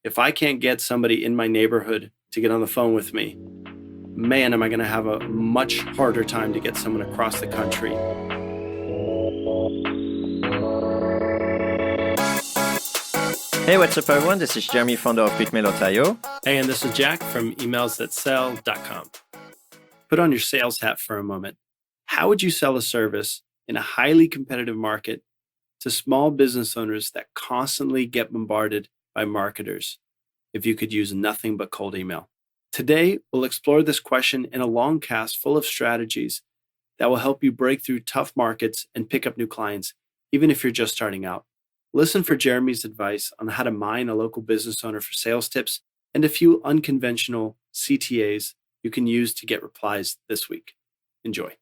if I can't get somebody in my neighborhood to get on the phone with me, man, am I going to have a much harder time to get someone across the country. Hey, what's up, everyone? This is Jeremy, founder of Bitmail.io. Hey, and this is Jack from emailsthatsell.com. Put on your sales hat for a moment. How would you sell a service in a highly competitive market to small business owners that constantly get bombarded by marketers if you could use nothing but cold email? Today, we'll explore this question in a long cast full of strategies that will help you break through tough markets and pick up new clients, even if you're just starting out. Listen for Jeremy's advice on how to mine a local business owner for sales tips and a few unconventional CTAs you can use to get replies this week. Enjoy.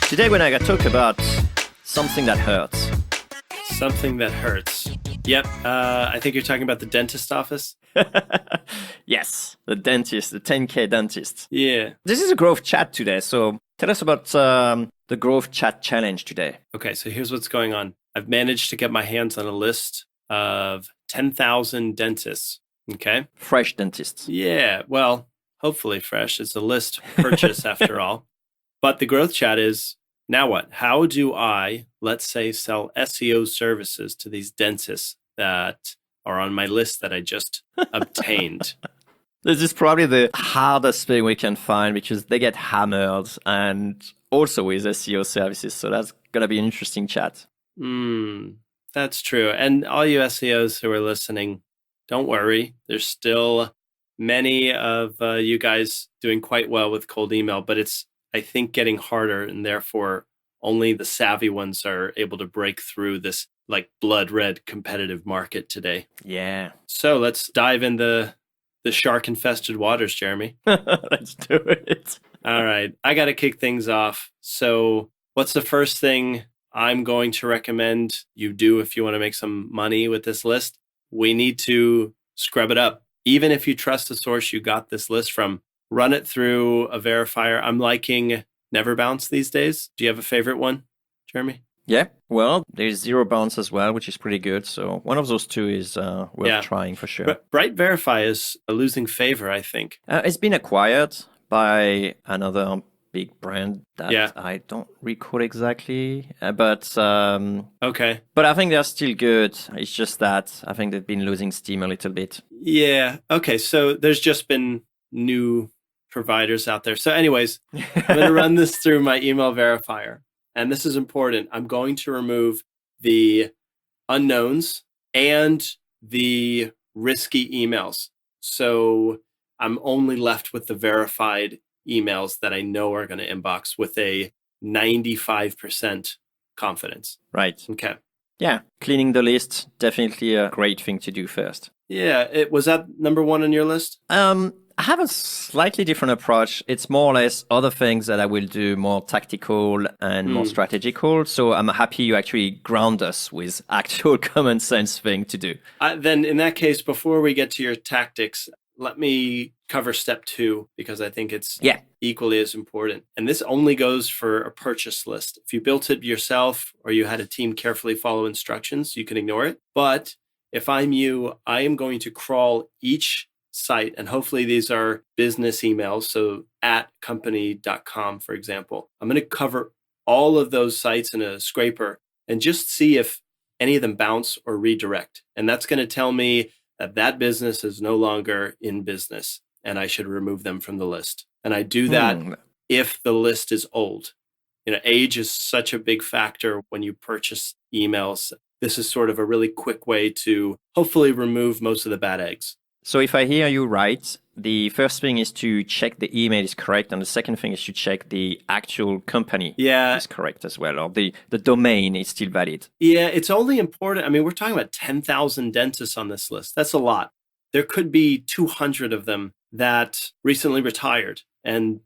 Today, we're going to talk about something that hurts. Something that hurts. Yep. I think you're talking about the dentist office. Yes, the dentist, the 10K dentist. Yeah. This is a growth chat today. So tell us about the growth chat challenge today. Okay, so here's what's going on. I've managed to get my hands on a list of 10,000 dentists. Okay. Fresh dentists. Yeah. Well, hopefully fresh. It's a list purchase after all. But the growth chat is, now what? How do I, let's say, sell SEO services to these dentists that are on my list that I just obtained? This is probably the hardest thing we can find because they get hammered and also with SEO services. So that's going to be an interesting chat. That's true. And all you SEOs who are listening, don't worry. There's still many of you guys doing quite well with cold email, but it's, I think, getting harder, and therefore only the savvy ones are able to break through this like blood red competitive market today. Yeah. So let's dive into the shark infested waters, Jeremy. Let's do it. All right. I got to kick things off. So what's the first thing I'm going to recommend you do if you want to make some money with this list? We need to scrub it up. Even if you trust the source you got this list from, run it through a verifier. I'm liking Never Bounce these days. Do you have a favorite one, Jeremy? Yeah, well, there's Zero Bounce as well, which is pretty good. So one of those two is worth trying for sure. But Bright Verify is losing favor, I think. It's been acquired by another big brand that I don't recall exactly, but okay. But I think they're still good. It's just that I think they've been losing steam a little bit. Yeah. Okay. So there's just been new providers out there. So anyways, I'm going to run this through my email verifier. And this is important. I'm going to remove the unknowns and the risky emails. So I'm only left with the verified emails that I know are going to inbox with a 95% confidence. Right. Okay. Yeah. Cleaning the list, definitely a great thing to do first. Yeah. Was that number one on your list? I have a slightly different approach. It's more or less other things that I will do more tactical and more strategical. So I'm happy you actually ground us with actual common sense thing to do. Then in that case, before we get to your tactics, let me cover step 2 because I think it's equally as important. And this only goes for a purchase list. If you built it yourself or you had a team carefully follow instructions, you can ignore it. But if I'm you, I am going to crawl each site, and hopefully these are business emails, so at company.com, for example. I'm going to cover all of those sites in a scraper and just see if any of them bounce or redirect. And that's going to tell me that that business is no longer in business and I should remove them from the list. And I do that if the list is old. You know, age is such a big factor when you purchase emails. This is sort of a really quick way to hopefully remove most of the bad eggs. So if I hear you right, the first thing is to check the email is correct, and the second thing is to check the actual company is correct as well, or the domain is still valid. Yeah, it's only important. I mean, we're talking about 10,000 dentists on this list. That's a lot. There could be 200 of them that recently retired, and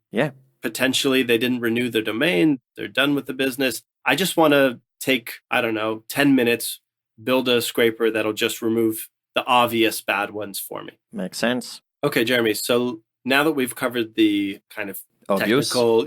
potentially they didn't renew their domain. They're done with the business. I just want to take, 10 minutes, build a scraper that'll just remove the obvious bad ones for me. Makes sense. Okay, Jeremy. So now that we've covered the kind of obvious technical,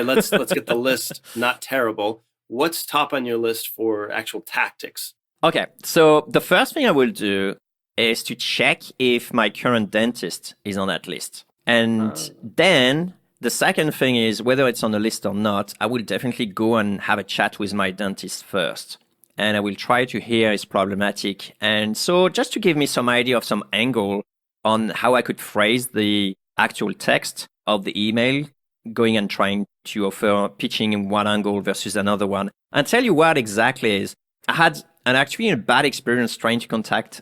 let's get the list not terrible. What's top on your list for actual tactics? Okay, so the first thing I will do is to check if my current dentist is on that list. And then the second thing is whether it's on the list or not, I will definitely go and have a chat with my dentist first. And I will try to hear his problematic. And so just to give me some idea of some angle on how I could phrase the actual text of the email, going and trying to offer pitching in one angle versus another one. And tell you what exactly is, I had actually a bad experience trying to contact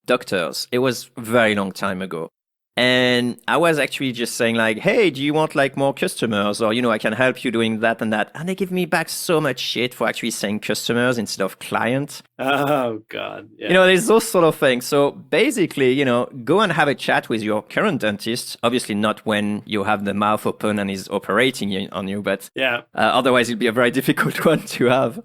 doctors. It was a very long time ago. And I was actually just saying like, hey, do you want like more customers? Or, I can help you doing that and that. And they give me back so much shit for actually saying customers instead of client. Oh, God. Yeah. There's those sort of things. So basically, go and have a chat with your current dentist. Obviously not when you have the mouth open and he's operating on you, but yeah. Otherwise it'll be a very difficult one to have.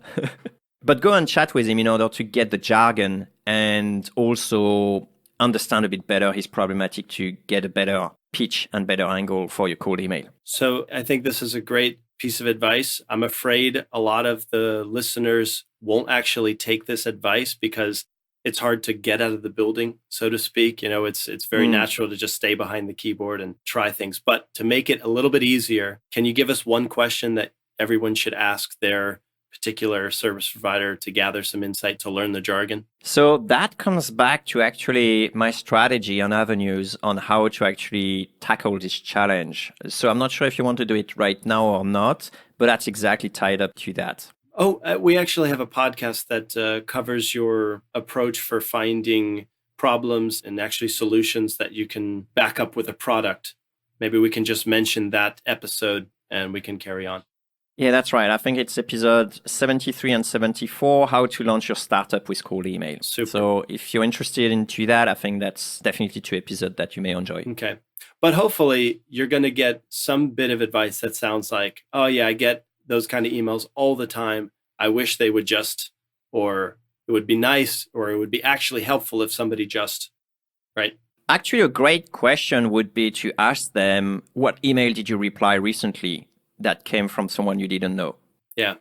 But go and chat with him in order to get the jargon and also understand a bit better his problematic to get a better pitch and better angle for your cold email. So I think this is a great piece of advice. I'm afraid a lot of the listeners won't actually take this advice because it's hard to get out of the building, so to speak. It's very natural to just stay behind the keyboard and try things. But to make it a little bit easier, can you give us one question that everyone should ask their particular service provider to gather some insight to learn the jargon? So that comes back to actually my strategy and avenues on how to actually tackle this challenge. So I'm not sure if you want to do it right now or not, but that's exactly tied up to that. Oh, we actually have a podcast that covers your approach for finding problems and actually solutions that you can back up with a product. Maybe we can just mention that episode and we can carry on. Yeah, that's right. I think it's episode 73 and 74, how to launch your startup with cold email. Super. So if you're interested into that, I think that's definitely two episodes that you may enjoy. Okay. But hopefully you're going to get some bit of advice that sounds like, oh yeah, I get those kind of emails all the time. I wish they would just, or it would be nice, or it would be actually helpful if somebody just, right? Actually, a great question would be to ask them, what email did you reply recently that came from someone you didn't know? Yeah.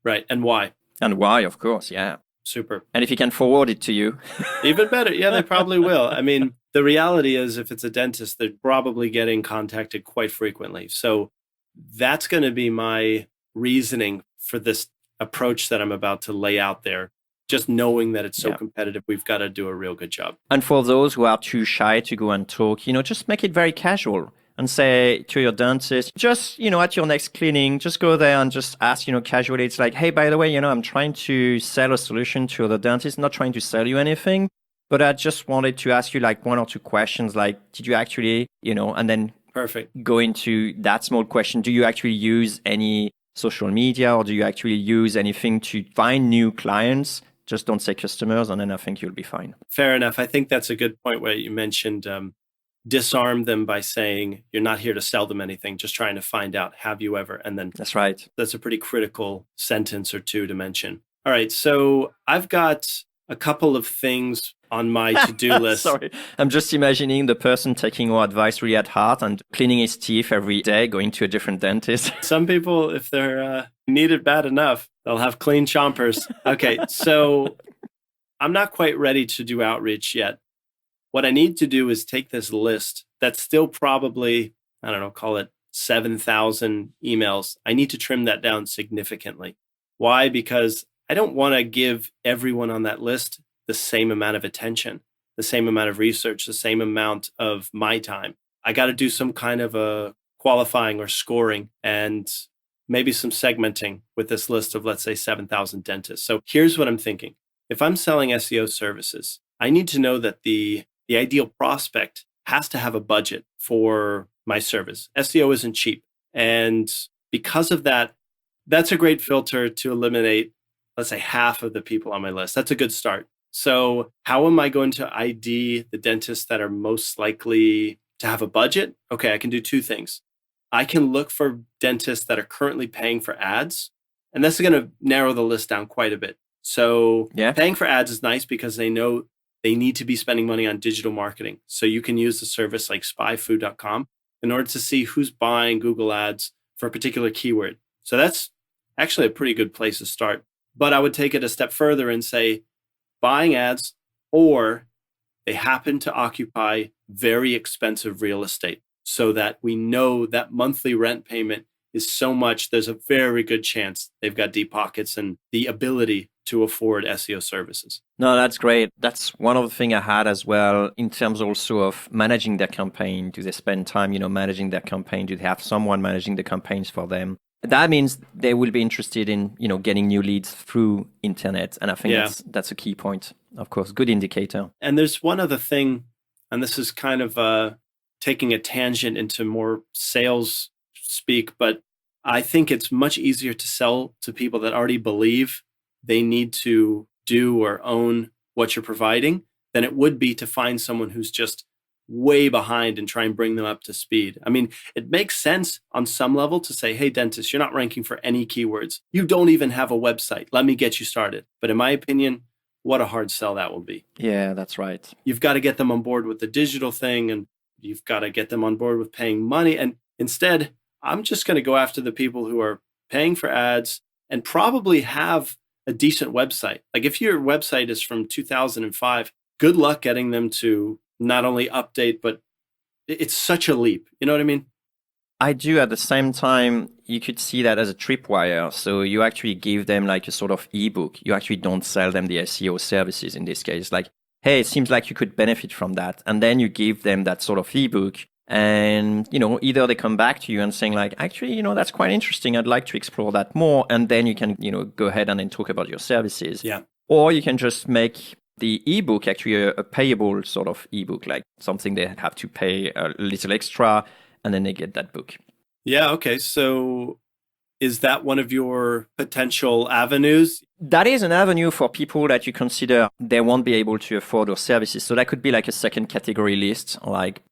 Right. And why? And why, of course. Yeah. Super. And if he can forward it to you. Even better. Yeah, they probably will. I mean, the reality is if it's a dentist, they're probably getting contacted quite frequently. So that's going to be my reasoning for this approach that I'm about to lay out there. Just knowing that it's so competitive, we've got to do a real good job. And for those who are too shy to go and talk, just make it very casual and say to your dentist, just, at your next cleaning, just go there and just ask, casually. It's like, hey, by the way, I'm trying to sell a solution to the dentist, not trying to sell you anything, but I just wanted to ask you like one or two questions, like, did you actually, and then perfect go into that small question. Do you actually use any social media or do you actually use anything to find new clients? Just don't say customers, and then I think you'll be fine. Fair enough. I think that's a good point where you mentioned disarm them by saying you're not here to sell them anything, just trying to find out, have you ever? And then that's right. That's a pretty critical sentence or two to mention. All right. So I've got a couple of things on my to-do list. Sorry. I'm just imagining the person taking our advice really at heart and cleaning his teeth every day, going to a different dentist. Some people, if they're needed bad enough, they'll have clean chompers. Okay. So I'm not quite ready to do outreach yet. What I need to do is take this list that's still probably, I don't know, call it 7,000 emails. I need to trim that down significantly. Why? Because I don't want to give everyone on that list the same amount of attention, the same amount of research, the same amount of my time. I got to do some kind of a qualifying or scoring and maybe some segmenting with this list of, let's say, 7,000 dentists. So here's what I'm thinking. If I'm selling SEO services, I need to know that the ideal prospect has to have a budget for my service. SEO isn't cheap. And because of that, that's a great filter to eliminate, let's say, half of the people on my list. That's a good start. So how am I going to ID the dentists that are most likely to have a budget? Okay, I can do two things. I can look for dentists that are currently paying for ads, and that's going to narrow the list down quite a bit. So paying for ads is nice because they know they need to be spending money on digital marketing. So you can use a service like spyfood.com in order to see who's buying Google ads for a particular keyword. So that's actually a pretty good place to start. But I would take it a step further and say, buying ads, or they happen to occupy very expensive real estate, so that we know that monthly rent payment is so much, there's a very good chance they've got deep pockets and the ability to afford SEO services. No, that's great. That's one of the things I had as well in terms also of managing their campaign. Do they spend time, managing their campaign? Do they have someone managing the campaigns for them? That means they will be interested in, getting new leads through internet. And I think that's a key point, of course, good indicator. And there's one other thing, and this is kind of taking a tangent into more sales speak, but I think it's much easier to sell to people that already believe they need to do or own what you're providing than it would be to find someone who's just way behind and try and bring them up to speed. I mean, it makes sense on some level to say, hey, dentist, you're not ranking for any keywords. You don't even have a website. Let me get you started. But in my opinion, what a hard sell that will be. Yeah, that's right. You've got to get them on board with the digital thing, and you've got to get them on board with paying money. And instead, I'm just going to go after the people who are paying for ads and probably have a decent website. Like if your website is from 2005, good luck getting them to not only update, but it's such a leap. You know what I mean? I do. At the same time, you could see that as a tripwire. So you actually give them like a sort of ebook. You actually don't sell them the SEO services in this case. Like, hey, it seems like you could benefit from that. And then you give them that sort of ebook. And, either they come back to you and saying like, actually, that's quite interesting. I'd like to explore that more. And then you can, go ahead and then talk about your services. Yeah. Or you can just make the ebook actually a payable sort of ebook, like something they have to pay a little extra and then they get that book. Yeah. Okay. So is that one of your potential avenues? That is an avenue for people that you consider they won't be able to afford your services. So that could be like a second category list, like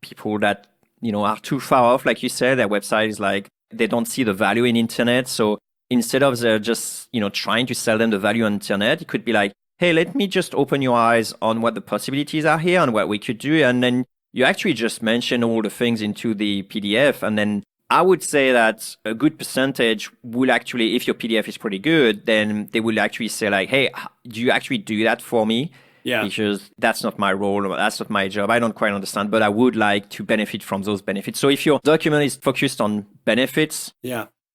people that, are too far off. Like you said, their website is like, they don't see the value in internet. So instead of just, trying to sell them the value on internet, it could be like, hey, let me just open your eyes on what the possibilities are here and what we could do. And then you actually just mention all the things into the PDF. And then I would say that a good percentage will actually, if your PDF is pretty good, then they will actually say like, hey, do you actually do that for me? Yeah. Because that's not my role, or that's not my job. I don't quite understand, but I would like to benefit from those benefits. So if your document is focused on benefits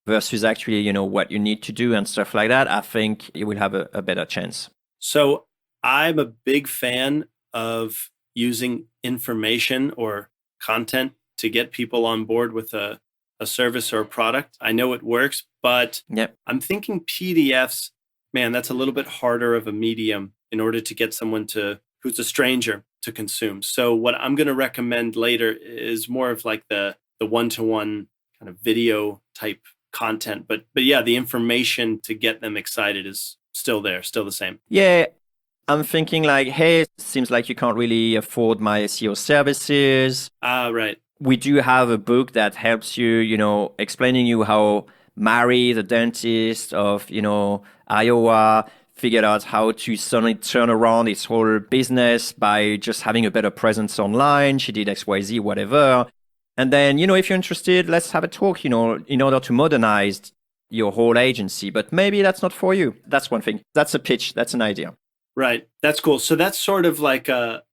versus actually, what you need to do and stuff like that, I think you will have a better chance. So I'm a big fan of using information or content to get people on board with a service or a product. I know it works, but I'm thinking PDFs, man, that's a little bit harder of a medium in order to get someone who's a stranger to consume. So what I'm going to recommend later is more of like the one-to-one kind of video type content. But yeah, the information to get them excited is still there, still the same. Yeah. I'm thinking like, hey, it seems like you can't really afford my SEO services. Right. We do have a book that helps you, explaining you how Mary, the dentist of, Iowa, figured out how to suddenly turn around his whole business by just having a better presence online. She did XYZ, whatever. And then, if you're interested, let's have a talk, in order to modernize your whole agency. But maybe that's not for you. That's one thing. That's a pitch. That's an idea. Right. That's cool. So that's sort of like a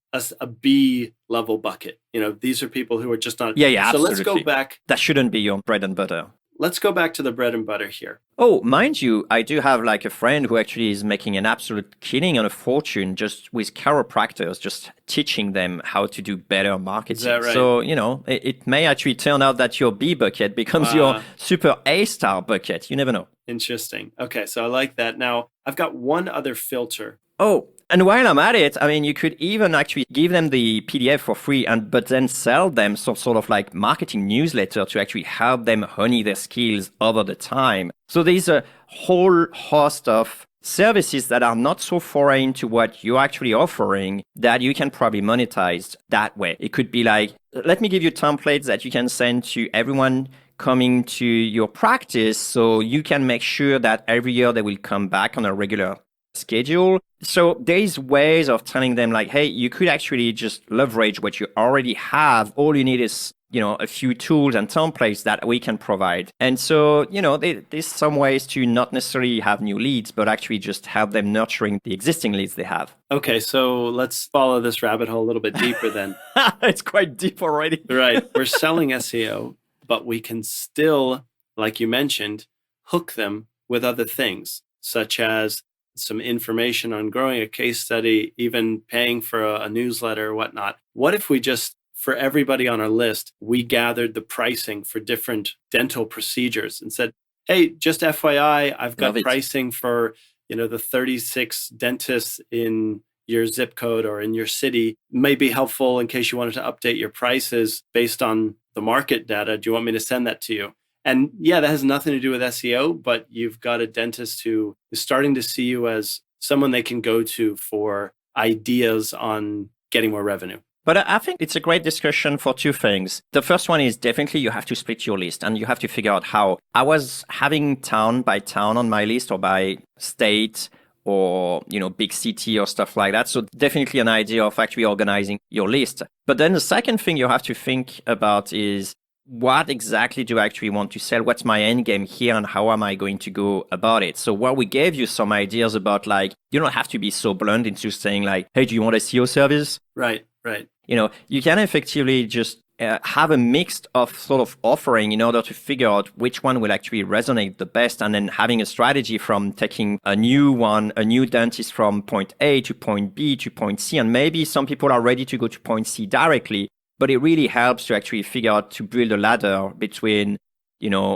B level bucket. These are people who are just not. Yeah, So absolutely. let's go back. That shouldn't be your bread and butter. Let's go back to the bread and butter here. Oh, mind you, I do have like a friend who actually is making an absolute killing and a fortune just with chiropractors, just teaching them how to do better marketing. Is that right? So, it may actually turn out that your B bucket becomes your super A-star bucket. You never know. Interesting. Okay, so I like that. Now, I've got one other filter. Oh, and while I'm at it, you could even actually give them the PDF for free, but then sell them some sort of like marketing newsletter to actually help them hone their skills over the time. So there's a whole host of services that are not so foreign to what you're actually offering that you can probably monetize that way. It could be like, let me give you templates that you can send to everyone coming to your practice so you can make sure that every year they will come back on a regular schedule. So there's ways of telling them like, hey, you could actually just leverage what you already have. All you need is a few tools and templates that we can provide. And so, there's some ways to not necessarily have new leads, but actually just help them nurturing the existing leads they have. Okay, so let's follow this rabbit hole a little bit deeper then. It's quite deep already. Right. We're selling SEO, but we can still, like you mentioned, hook them with other things, such as some information on growing a case study, even paying for a newsletter or whatnot. What if we just, for everybody on our list, we gathered the pricing for different dental procedures and said, hey, just FYI, I've got pricing for, the 36 dentists in your zip code or in your city. May be helpful in case you wanted to update your prices based on the market data. Do you want me to send that to you? And yeah, that has nothing to do with SEO, but you've got a dentist who is starting to see you as someone they can go to for ideas on getting more revenue. But I think it's a great discussion for two things. The first one is definitely you have to split your list and you have to figure out how. I was having town by town on my list or by state or, big city or stuff like that. So definitely an idea of actually organizing your list. But then the second thing you have to think about is, what exactly do I actually want to sell? What's my end game here and how am I going to go about it? So while we gave you some ideas about you don't have to be so blunt into saying hey, do you want a SEO service? Right. You can effectively just have a mix of sort of offering in order to figure out which one will actually resonate the best, and then having a strategy from taking a new dentist from point A to point B to point C. And maybe some people are ready to go to point C directly, but it really helps to actually figure out to build a ladder between,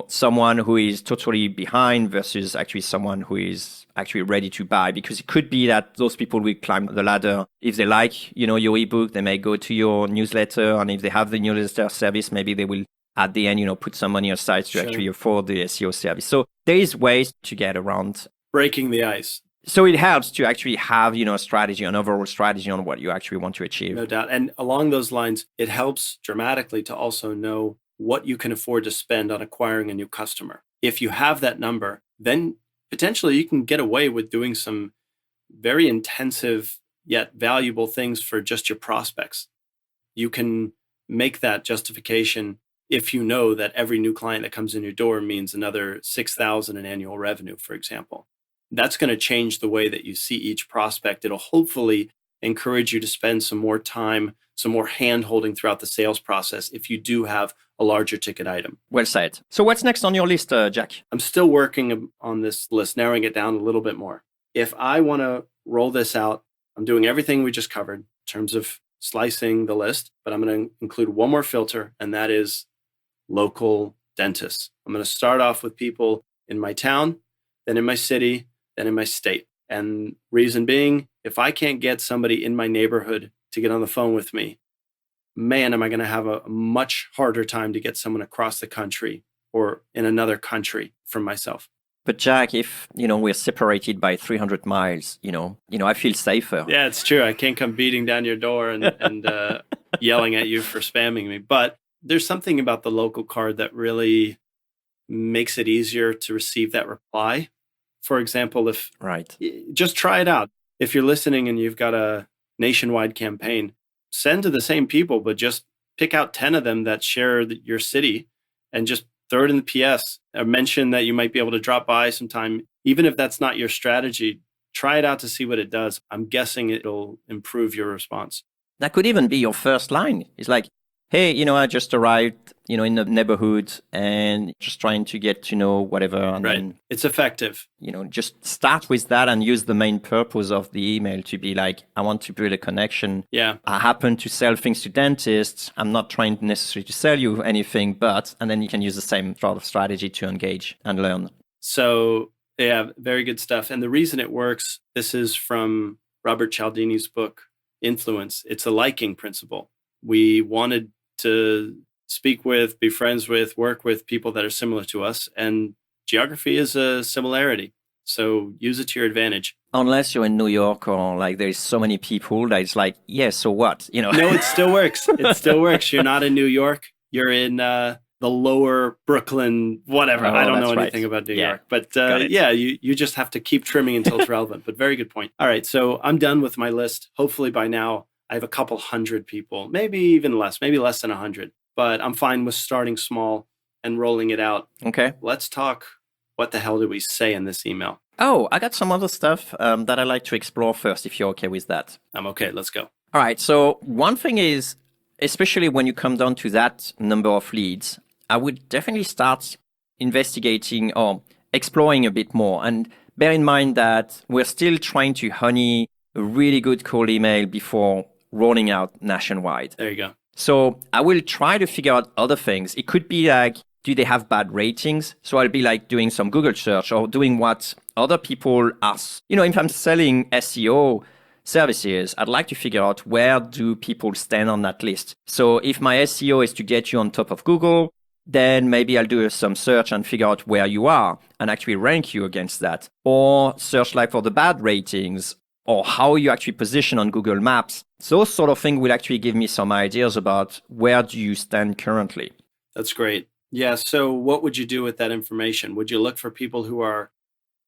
someone who is totally behind versus actually someone who is actually ready to buy. Because it could be that those people will climb the ladder. If they like, your ebook, they may go to your newsletter. And if they have the newsletter service, maybe they will at the end, put some money aside to actually afford the SEO service. So there is ways to get around breaking the ice. So it helps to actually have, a strategy, an overall strategy on what you actually want to achieve. No doubt. And along those lines, it helps dramatically to also know what you can afford to spend on acquiring a new customer. If you have that number, then potentially you can get away with doing some very intensive yet valuable things for just your prospects. You can make that justification if you know that every new client that comes in your door means another $6,000 in annual revenue, for example. That's going to change the way that you see each prospect. It'll hopefully encourage you to spend some more time, some more hand-holding throughout the sales process if you do have a larger ticket item. Well said. So what's next on your list, Jack? I'm still working on this list, narrowing it down a little bit more. If I want to roll this out, I'm doing everything we just covered in terms of slicing the list, but I'm going to include one more filter, and that is local dentists. I'm going to start off with people in my town, then in my city, then in my state. And reason being, if I can't get somebody in my neighborhood to get on the phone with me, man, am I going to have a much harder time to get someone across the country or in another country from myself. But Jack, if, we're separated by 300 miles, I feel safer. Yeah, it's true. I can't come beating down your door and yelling at you for spamming me. But there's something about the local card that really makes it easier to receive that reply. For example, just try it out. If you're listening and you've got a nationwide campaign, send to the same people, but just pick out 10 of them that share your city and just throw it in the PS or mention that you might be able to drop by sometime. Even if that's not your strategy, try it out to see what it does. I'm guessing it'll improve your response. That could even be your first line. It's like, hey, I just arrived, in the neighborhood and just trying to get to know whatever. And then, it's effective. Just start with that and use the main purpose of the email to be like, I want to build a connection. Yeah. I happen to sell things to dentists. I'm not trying necessarily to sell you anything, and then you can use the same sort of strategy to engage and learn. So, yeah, very good stuff. And the reason it works, this is from Robert Cialdini's book, Influence. It's a liking principle. We wanted to speak with, be friends with, work with people that are similar to us. And geography is a similarity. So use it to your advantage. Unless you're in New York or there's so many people that it's like, yeah, so what? No, it still works. It still works. You're not in New York. You're in the lower Brooklyn, whatever. I don't know anything about New York. But you just have to keep trimming until it's relevant. But very good point. All right. So I'm done with my list. Hopefully by now, I have a couple hundred people, maybe even less, maybe less than 100 but I'm fine with starting small and rolling it out. Okay. Let's talk. What the hell did we say in this email? Oh, I got some other stuff that I'd like to explore first, if you're okay with that. I'm okay. Let's go. All right. So one thing is, especially when you come down to that number of leads, I would definitely start investigating or exploring a bit more. And bear in mind that we're still trying to honey a really good cold email before rolling out nationwide. There you go. So I will try to figure out other things. It could be like, do they have bad ratings? So I'll be like doing some Google search or doing what other people are. If I'm selling SEO services, I'd like to figure out where do people stand on that list. So if my SEO is to get you on top of Google, then maybe I'll do some search and figure out where you are and actually rank you against that. Or search like for the bad ratings or how you actually position on Google Maps. Those sort of things will actually give me some ideas about where do you stand currently. That's great. Yeah. So what would you do with that information? Would you look for people who are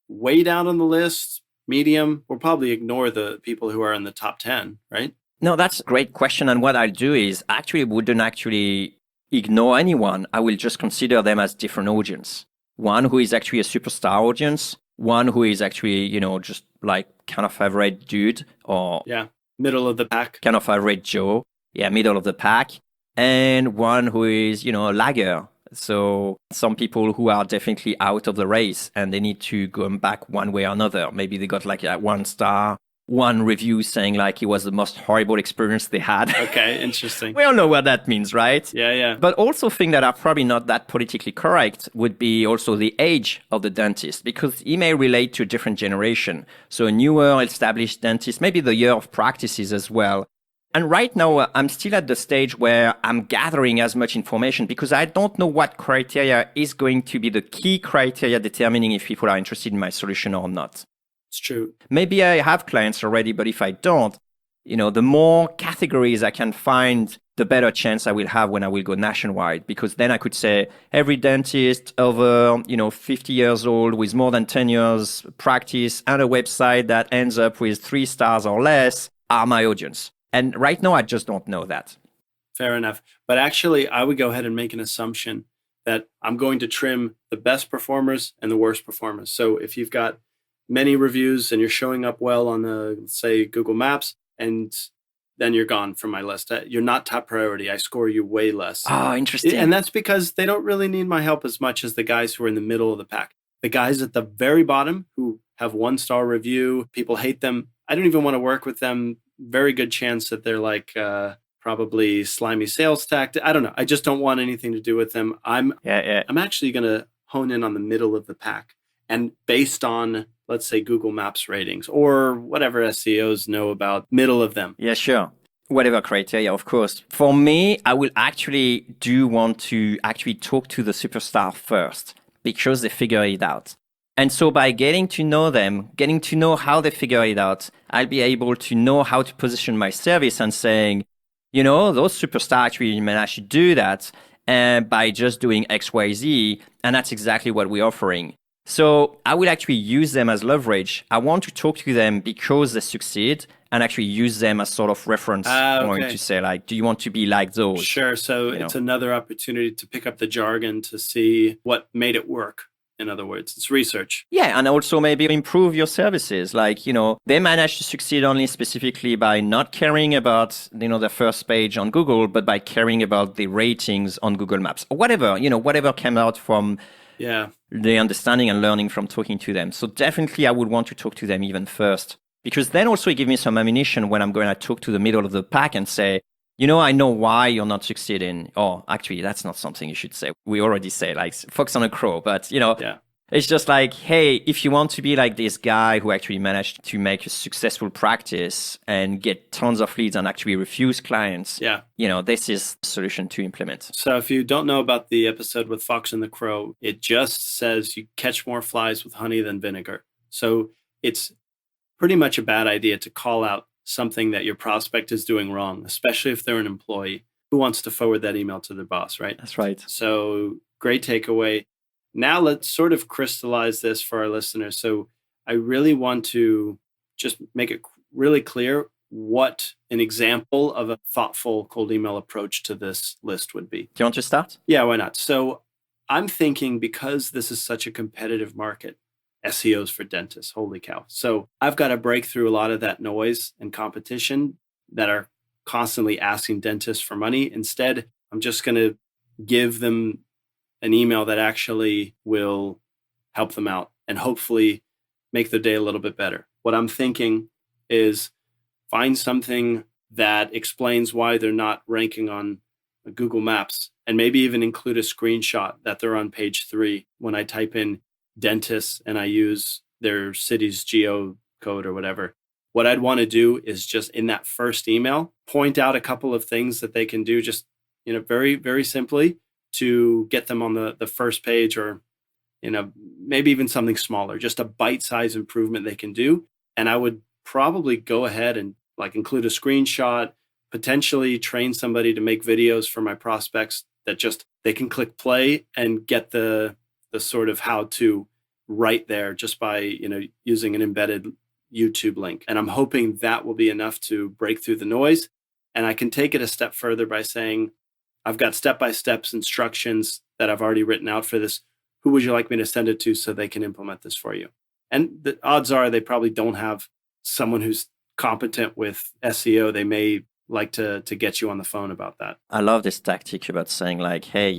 way down on the list, medium? We'll probably ignore the people who are in the top 10, right? No, that's a great question. And what I'll do is wouldn't ignore anyone. I will just consider them as different audience. One who is actually a superstar audience, one who is actually, just like kind of average dude or middle of the pack. Kind of average Joe. Yeah, middle of the pack. And one who is, a lagger. So some people who are definitely out of the race and they need to go back one way or another. Maybe they got like a 1 star, one review saying like it was the most horrible experience they had. Okay, interesting. We all know what that means, right? Yeah. But also things that are probably not that politically correct would be also the age of the dentist, because it may relate to a different generation. So a newer established dentist, maybe the year of practices as well. And right now, I'm still at the stage where I'm gathering as much information because I don't know what criteria is going to be the key criteria determining if people are interested in my solution or not. It's true. Maybe I have clients already, but if I don't, the more categories I can find, the better chance I will have when I will go nationwide. Because then I could say every dentist over, 50 years old with more than 10 years practice and a website that ends up with 3 stars or less are my audience. And right now, I just don't know that. Fair enough. But actually, I would go ahead and make an assumption that I'm going to trim the best performers and the worst performers. So if you've got many reviews and you're showing up well on the, say, Google Maps, and then you're gone from my list. You're not top priority. I score you way less. Oh, interesting. And that's because they don't really need my help as much as the guys who are in the middle of the pack. The guys at the very bottom who have 1-star review, people hate them. I don't even want to work with them. Very good chance that they're like probably slimy sales tactic. I don't know. I just don't want anything to do with them. I'm actually going to hone in on the middle of the pack. And based on, let's say, Google Maps ratings or whatever SEOs know about middle of them. Yeah, sure. Whatever criteria, of course. For me, I will want to talk to the superstar first because they figure it out. And so by getting to know them, getting to know how they figure it out, I'll be able to know how to position my service and saying, those superstars actually managed to do that by just doing X, Y, Z. And that's exactly what we're offering. So I will actually use them as leverage. I want to talk to them because they succeed and actually use them as sort of reference point to say, like, do you want to be like those? Sure. So it's another opportunity to pick up the jargon to see what made it work. In other words, it's research. Yeah, and also maybe improve your services. Like, they managed to succeed only specifically by not caring about, their first page on Google, but by caring about the ratings on Google Maps or whatever, whatever came out from the understanding and learning from talking to them. So definitely I would want to talk to them even first, because then also it gives me some ammunition when I'm going to talk to the middle of the pack and say, I know why you're not succeeding. Or actually, that's not something you should say. We already say, like, fox on a crow. But, it's just like, hey, if you want to be like this guy who actually managed to make a successful practice and get tons of leads and actually refuse clients, this is the solution to implement. So if you don't know about the episode with Fox and the Crow, it just says you catch more flies with honey than vinegar. So it's pretty much a bad idea to call out something that your prospect is doing wrong, especially if they're an employee. Who wants to forward that email to their boss, right? That's right. So great takeaway. Now let's sort of crystallize this for our listeners. So I really want to just make it really clear what an example of a thoughtful cold email approach to this list would be. Do you want to start? Yeah, why not? So I'm thinking, because this is such a competitive market, SEOs for dentists, holy cow. So I've got to break through a lot of that noise and competition that are constantly asking dentists for money. Instead, I'm just going to give them an email that actually will help them out and hopefully make their day a little bit better. What I'm thinking is find something that explains why they're not ranking on Google Maps, and maybe even include a screenshot that they're on page 3 when I type in dentists and I use their city's geo code or whatever. What I'd want to do is just in that first email, point out a couple of things that they can do just, very, very simply to get them on the first page, or, maybe even something smaller, just a bite-sized improvement they can do. And I would probably go ahead and include a screenshot, potentially train somebody to make videos for my prospects that just they can click play and get the sort of how to right there just by using an embedded YouTube link. And I'm hoping that will be enough to break through the noise. And I can take it a step further by saying, I've got step-by-step instructions that I've already written out for this. Who would you like me to send it to so they can implement this for you? And the odds are they probably don't have someone who's competent with SEO. They may like to get you on the phone about that. I love this tactic about saying hey,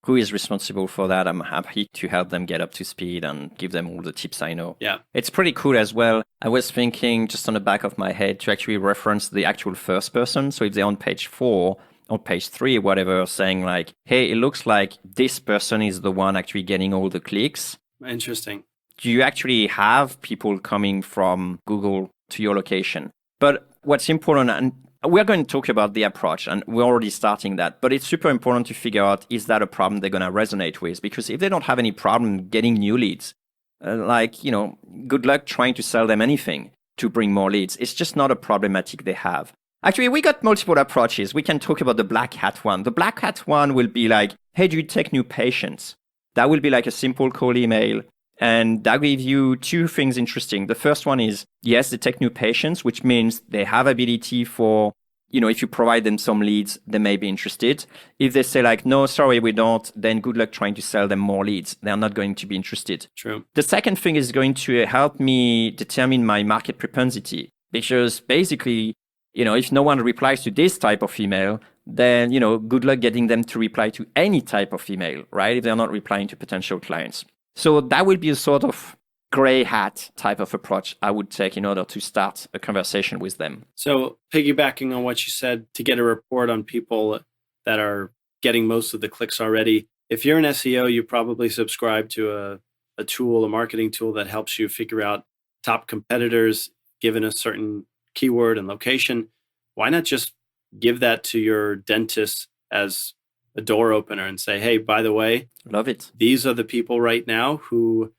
who is responsible for that? I'm happy to help them get up to speed and give them all the tips I know. Yeah. It's pretty cool as well. I was thinking just on the back of my head to actually reference the actual first person. So if they're on page 4, on page 3, whatever, saying hey, it looks like this person is the one actually getting all the clicks. Interesting. Do you actually have people coming from Google to your location? But what's important, and we're going to talk about the approach, and we're already starting that, but it's super important to figure out, is that a problem they're going to resonate with? Because if they don't have any problem getting new leads, good luck trying to sell them anything to bring more leads. It's just not a problematic they have. Actually, we got multiple approaches. We can talk about the black hat one. The black hat one will be hey, do you take new patients? That will be a simple cold email. And that gives you 2 things interesting. The first one is, yes, they take new patients, which means they have ability for, if you provide them some leads, they may be interested. If they say no, sorry, we don't, then good luck trying to sell them more leads. They're not going to be interested. True. The second thing is going to help me determine my market propensity, because basically, if no one replies to this type of email, then, good luck getting them to reply to any type of email, right? If they're not replying to potential clients. So that would be a sort of gray hat type of approach I would take in order to start a conversation with them. So piggybacking on what you said, to get a report on people that are getting most of the clicks already, if you're an SEO, you probably subscribe to a tool, a marketing tool that helps you figure out top competitors given a certain keyword and location. Why not just give that to your dentist as a door opener and say, hey, by the way, love it. These are the people right now who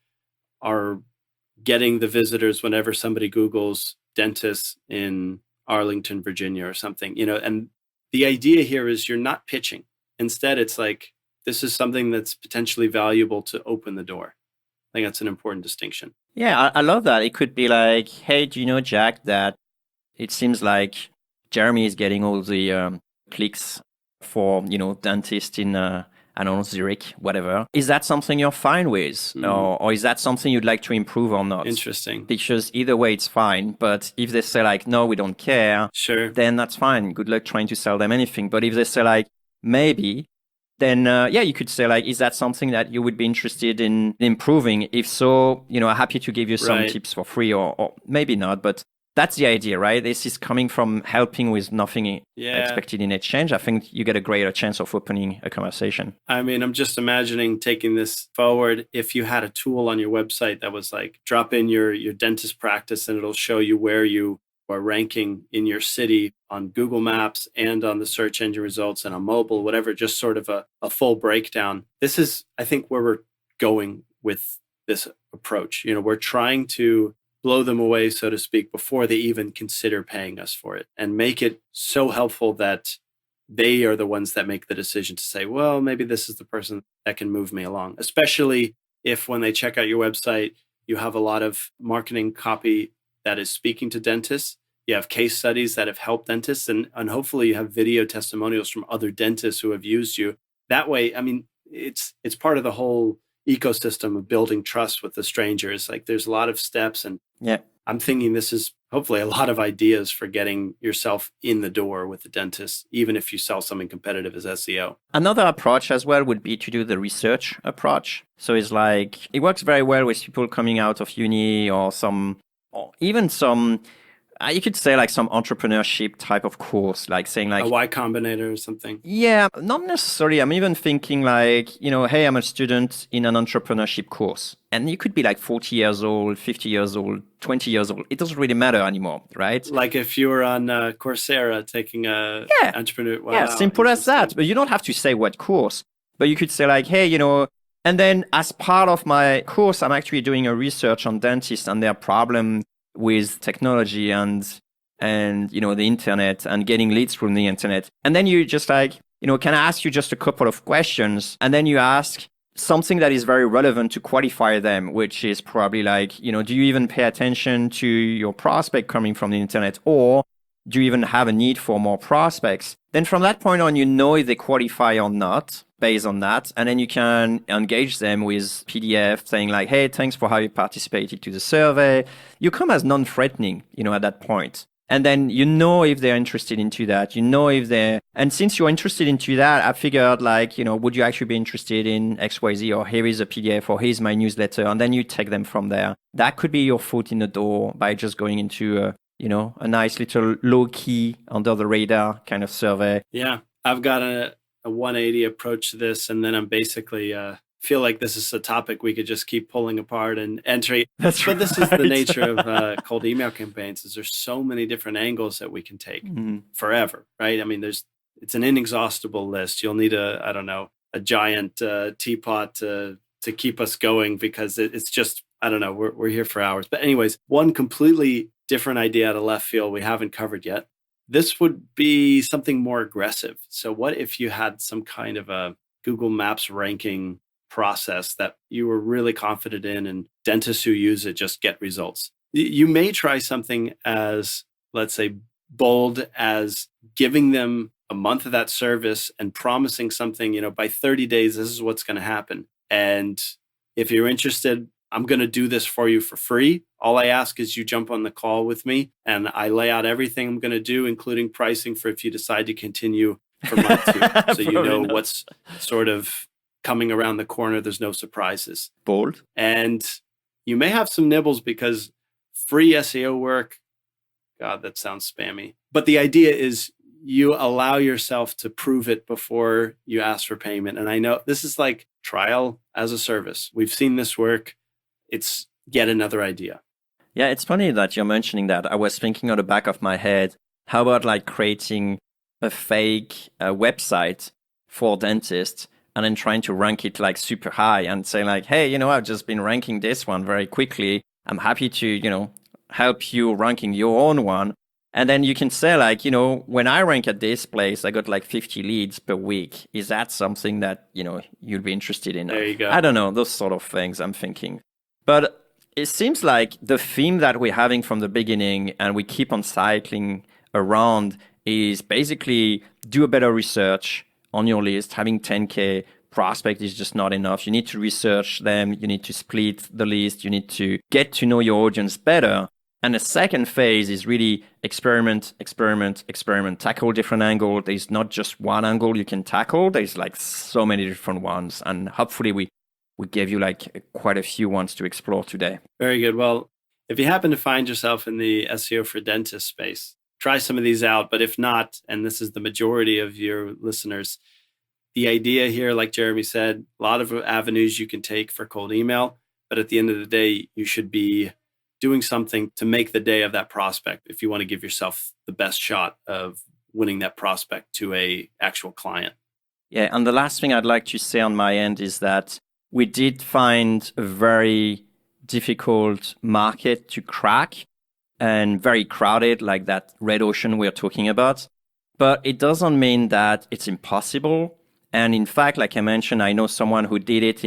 are getting the visitors whenever somebody Googles dentists in Arlington, Virginia or something, and the idea here is you're not pitching. Instead, it's this is something that's potentially valuable to open the door. I think that's an important distinction. Yeah, I love that. It could be hey, do you know, Jack, that it seems like Jeremy is getting all the clicks for, dentist in, I don't know, Zurich, whatever. Is that something you're fine with? Or is that something you'd like to improve or not? Interesting. Because either way, it's fine. But if they say no, we don't care, sure, then that's fine. Good luck trying to sell them anything. But if they say maybe, then you could say is that something that you would be interested in improving? If so, happy to give you some tips for free or maybe not, but that's the idea, right? This is coming from helping with nothing expected in exchange. I think you get a greater chance of opening a conversation. I mean, I'm just imagining taking this forward. If you had a tool on your website that was drop in your dentist practice and it'll show you where you are ranking in your city on Google Maps and on the search engine results and on mobile, whatever, just sort of a full breakdown. This is, I think, where we're going with this approach. We're trying to blow them away, so to speak, before they even consider paying us for it and make it so helpful that they are the ones that make the decision to say, well, maybe this is the person that can move me along, especially if when they check out your website, you have a lot of marketing copy that is speaking to dentists. you have case studies that have helped dentists, and hopefully you have video testimonials from other dentists who have used you. That way, I mean, it's part of the whole ecosystem of building trust with the strangers. Like there's a lot of steps, and I'm thinking this is hopefully a lot of ideas for getting yourself in the door with the dentist, even if you sell something competitive as SEO. Another approach as well would be to do the research approach. So it's like, it works very well with people coming out of uni or even some, you could say like some entrepreneurship type of course, like saying like a Y Combinator or something. Yeah, not necessarily. I'm even thinking like, hey, I'm a student in an entrepreneurship course. And you could be like 40 years old, 50 years old, 20 years old. It doesn't really matter anymore, right? Like if you were on Coursera taking a entrepreneur. Wow, yeah, simple as that. But you don't have to say what course. But you could say like, hey, and then as part of my course, I'm actually doing a research on dentists and their problem with technology and the internet and getting leads from the internet. And then you just like, can I ask you just a couple of questions? And then you ask something that is very relevant to qualify them, which is probably like, do you even pay attention to your prospect coming from the internet, or do you even have a need for more prospects? Then from that point on, if they qualify or not based on that. And then you can engage them with PDF saying like, hey, thanks for how you participated to the survey. You come as non-threatening, at that point. And then if they're interested into that, and since you're interested into that, I figured like, would you actually be interested in XYZ, or here is a PDF, or here's my newsletter. And then you take them from there. That could be your foot in the door by just going into a nice little low key under the radar kind of survey. Yeah. I've got a 180 approach to this. And then I'm basically, feel like this is a topic we could just keep pulling apart and entry. But this is the nature of cold email campaigns, is there's so many different angles that we can take forever, right? I mean, it's an inexhaustible list. You'll need a giant teapot to keep us going, because it's just, I don't know, we're here for hours. But anyways, one completely different idea out of left field we haven't covered yet. This would be something more aggressive. So what if you had some kind of a Google Maps ranking process that you were really confident in, and dentists who use it just get results? You may try something as, let's say, bold as giving them a month of that service and promising something, by 30 days, this is what's going to happen. And if you're interested, I'm going to do this for you for free. All I ask is you jump on the call with me, and I lay out everything I'm going to do, including pricing for if you decide to continue for month 2. So you know what's sort of coming around the corner. There's no surprises. Bold. And you may have some nibbles, because free SEO work, God, that sounds spammy. But the idea is you allow yourself to prove it before you ask for payment. And I know this is like trial as a service. We've seen this work. It's yet another idea. Yeah, it's funny that you're mentioning that. I was thinking on the back of my head, how about like creating a fake website for dentists and then trying to rank it like super high and say like, hey, I've just been ranking this one very quickly. I'm happy to, help you ranking your own one. And then you can say like, when I rank at this place, I got like 50 leads per week. Is that something that, you'd be interested in? There you go. I don't know, those sort of things I'm thinking. But it seems like the theme that we're having from the beginning, and we keep on cycling around, is basically do a better research on your list. Having 10K prospect is just not enough. You need to research them. You need to split the list. You need to get to know your audience better. And the second phase is really experiment. Tackle different angles. There's not just one angle you can tackle. There's like so many different ones. And hopefully we gave you like quite a few ones to explore today. Very good. Well, if you happen to find yourself in the SEO for dentist space, try some of these out. But if not, and this is the majority of your listeners, the idea here, like Jeremy said, a lot of avenues you can take for cold email. But at the end of the day, you should be doing something to make the day of that prospect if you want to give yourself the best shot of winning that prospect to a actual client. Yeah. And the last thing I'd like to say on my end is that we did find a very difficult market to crack and very crowded, like that red ocean we're talking about. But it doesn't mean that it's impossible. And in fact, like I mentioned, I know someone who did it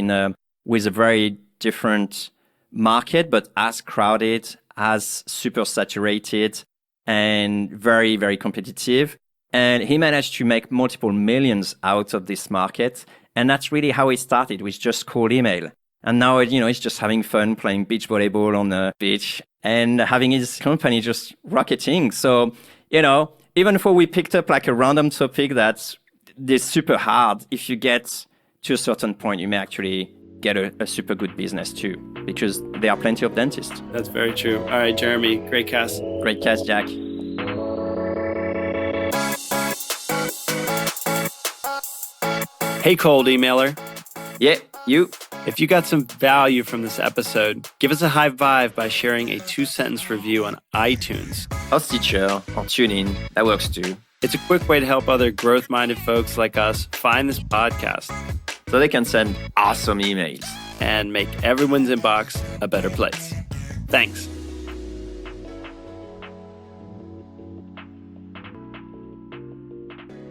with a very different market, but as crowded, as super saturated. and very, very competitive. And he managed to make multiple millions out of this market. And that's really how it started, with just cold email. And now, he's just having fun playing beach volleyball on the beach and having his company just rocketing. So, even though we picked up like a random topic that's super hard, if you get to a certain point, you may actually get a super good business too, because there are plenty of dentists. That's very true. All right, Jeremy, great cast. Great cast, Jack. Hey, cold emailer. Yeah, you. If you got some value from this episode, give us a high five by sharing a 2-sentence review on iTunes. Or Stitcher, or TuneIn. That works too. It's a quick way to help other growth-minded folks like us find this podcast, so they can send awesome emails and make everyone's inbox a better place. Thanks.